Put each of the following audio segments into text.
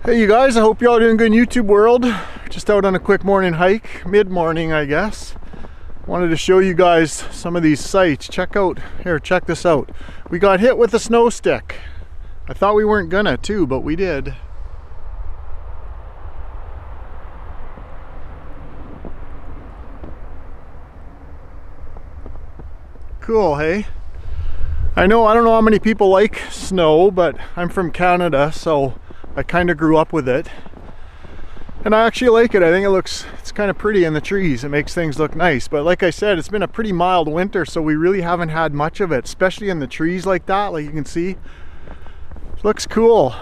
Hey you guys, I hope y'all doing good in YouTube world. Just out on a quick morning hike, mid-morning I guess. Wanted to show you guys some of these sights. Check this out. We got hit with a snow stick. I thought we weren't gonna too, but we did. Cool, hey? I don't know how many people like snow, but I'm from Canada, so I kind of grew up with it. And I actually like it. I think it's kind of pretty in the trees. It makes things look nice. But like I said, it's been a pretty mild winter, so we really haven't had much of it, especially in the trees like that, like you can see. It looks cool.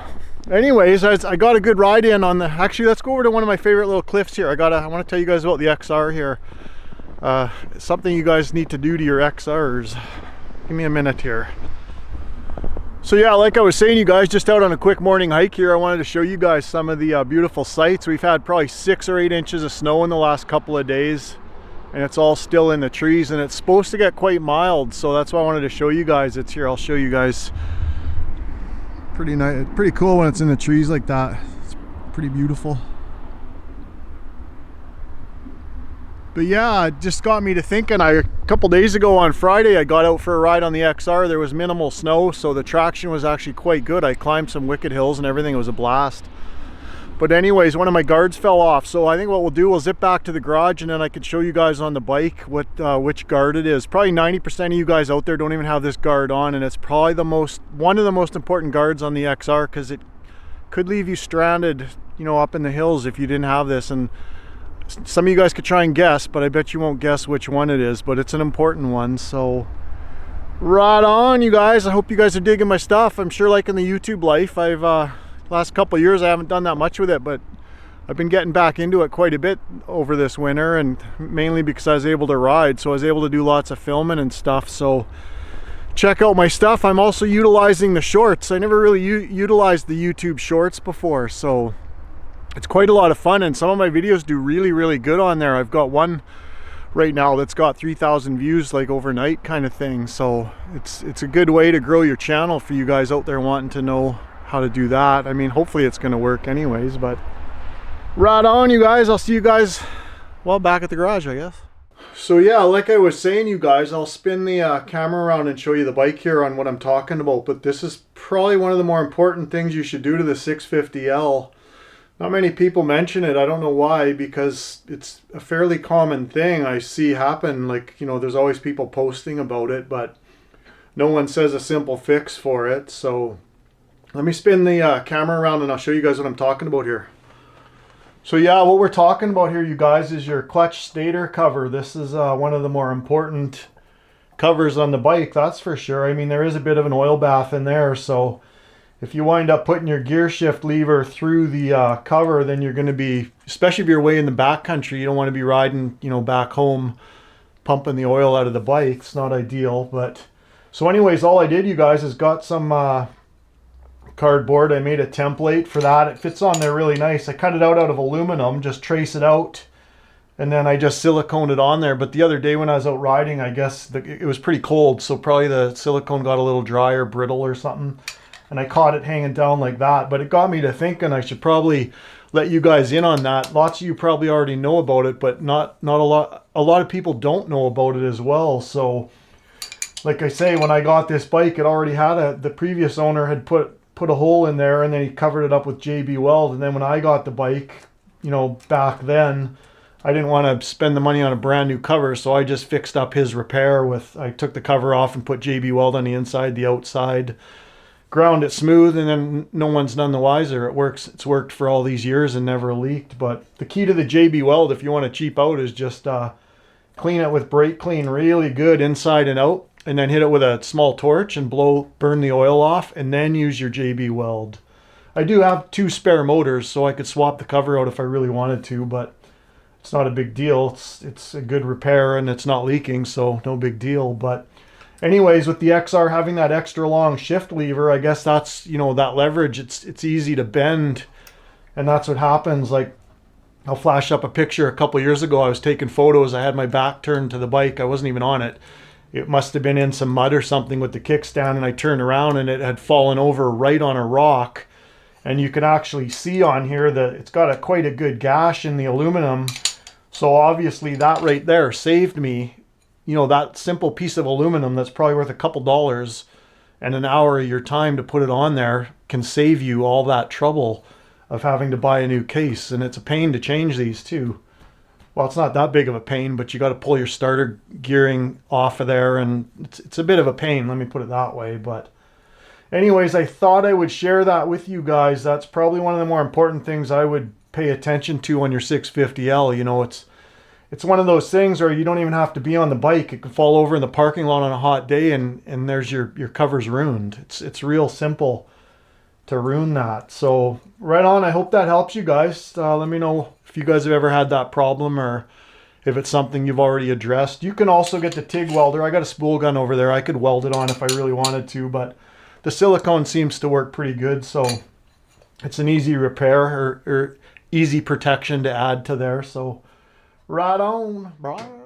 Anyways, I got a good ride in on the, actually let's go over to one of my favorite little cliffs here. I want to tell you guys about the XR here. Something you guys need to do to your XRs. Give me a minute here. So yeah, like I was saying, you guys, just out on a quick morning hike here, I wanted to show you guys some of the beautiful sights. We've had probably 6 or 8 inches of snow in the last couple of days, and it's all still in the trees, and it's supposed to get quite mild, so that's why I wanted to show you guys. It's here, I'll show you guys. Pretty nice, pretty cool when it's in the trees like that. It's pretty beautiful. But yeah, it just got me to thinking. A couple days ago on Friday, I got out for a ride on the XR. There was minimal snow, so the traction was actually quite good. I climbed some wicked hills and everything. It was a blast. But anyways, one of my guards fell off. So I think what we'll do, we'll zip back to the garage and then I can show you guys on the bike which guard it is. Probably 90% of you guys out there don't even have this guard on, and it's probably one of the most important guards on the XR, because it could leave you stranded, up in the hills if you didn't have this. And some of you guys could try and guess, but I bet you won't guess which one it is, but it's an important one. So right on, you guys. I hope you guys are digging my stuff. I'm sure liking the YouTube life. I've last couple of years I haven't done that much with it, but I've been getting back into it quite a bit over this winter, and mainly because I was able to ride, so I was able to do lots of filming and stuff. So check out my stuff. I'm also utilizing the shorts. I never really utilized the YouTube shorts before, so it's quite a lot of fun, and some of my videos do really good on there. I've got one right now that's got 3,000 views like overnight kind of thing, so it's a good way to grow your channel for you guys out there wanting to know how to do that. I mean, hopefully it's going to work anyways, but right on, you guys. I'll see you guys, well, back at the garage, I guess. So yeah, like I was saying, you guys, I'll spin the camera around and show you the bike here on what I'm talking about, but this is probably one of the more important things you should do to the 650L. Not many people mention it. I don't know why, because it's a fairly common thing I see happen. Like, there's always people posting about it, but no one says a simple fix for it. So let me spin the camera around and I'll show you guys what I'm talking about here. So yeah, what we're talking about here, you guys, is your clutch stator cover. This is one of the more important covers on the bike, that's for sure. I mean, there is a bit of an oil bath in there, so if you wind up putting your gear shift lever through the cover, then you're going to be, especially if you're way in the back country, you don't want to be riding, back home, pumping the oil out of the bike. It's not ideal. But so anyways, all I did, you guys, is got some cardboard. I made a template for that. It fits on there really nice. I cut it out of aluminum, just trace it out, and then I just silicone it on there. But the other day when I was out riding, I guess it was pretty cold, so probably the silicone got a little dry or brittle or something, and I caught it hanging down like that. But it got me to thinking I should probably let you guys in on that. Lots of you probably already know about it, but not a lot of people don't know about it as well. So like I say, when I got this bike, it already had the previous owner had put a hole in there, and then he covered it up with JB Weld. And then when I got the bike, back then, I didn't want to spend the money on a brand new cover, so I just fixed up his repair with, I took the cover off and put JB Weld on the inside, the outside, ground it smooth, and then no one's none the wiser. It works. It's worked for all these years and never leaked. But the key to the JB Weld, if you want to cheap out, is just clean it with brake clean really good inside and out, and then hit it with a small torch and burn the oil off, and then use your JB Weld. I do have 2 spare motors, so I could swap the cover out if I really wanted to, but it's not a big deal. It's a good repair and it's not leaking, so no big deal. But anyways, with the XR having that extra long shift lever, I guess that's, that leverage, it's easy to bend, and that's what happens. Like, I'll flash up a picture a couple years ago. I was taking photos. I had my back turned to the bike. I wasn't even on it. It must have been in some mud or something with the kickstand, and I turned around and it had fallen over right on a rock, And you can actually see on here that it's got quite a good gash in the aluminum. So obviously that right there saved me, you know, that simple piece of aluminum that's probably worth a couple dollars and an hour of your time to put it on there can save you all that trouble of having to buy a new case. And it's a pain to change these too. Well, it's not that big of a pain, but you got to pull your starter gearing off of there, and it's a bit of a pain, let me put it that way. But anyways, I thought I would share that with you guys. That's probably one of the more important things I would pay attention to on your 650L. You know, it's one of those things where you don't even have to be on the bike. It can fall over in the parking lot on a hot day, and there's your cover's ruined. It's real simple to ruin that. So right on. I hope that helps you guys. Let me know if you guys have ever had that problem, or if it's something you've already addressed. You can also get the TIG welder. I got a spool gun over there. I could weld it on if I really wanted to, but the silicone seems to work pretty good. So it's an easy repair, or easy protection to add to there. So right on. Bye.